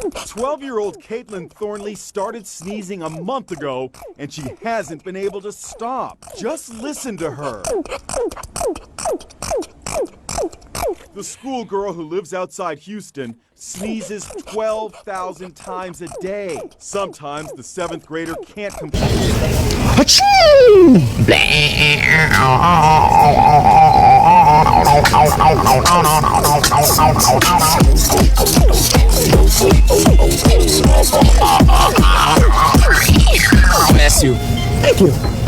12-year-old Caitlin Thornley started sneezing a month ago, and she hasn't been able to stop. Just listen to her. The schoolgirl who lives outside Houston sneezes 12,000 times a day. Sometimes the 7th grader can't complete Bless you. Thank you.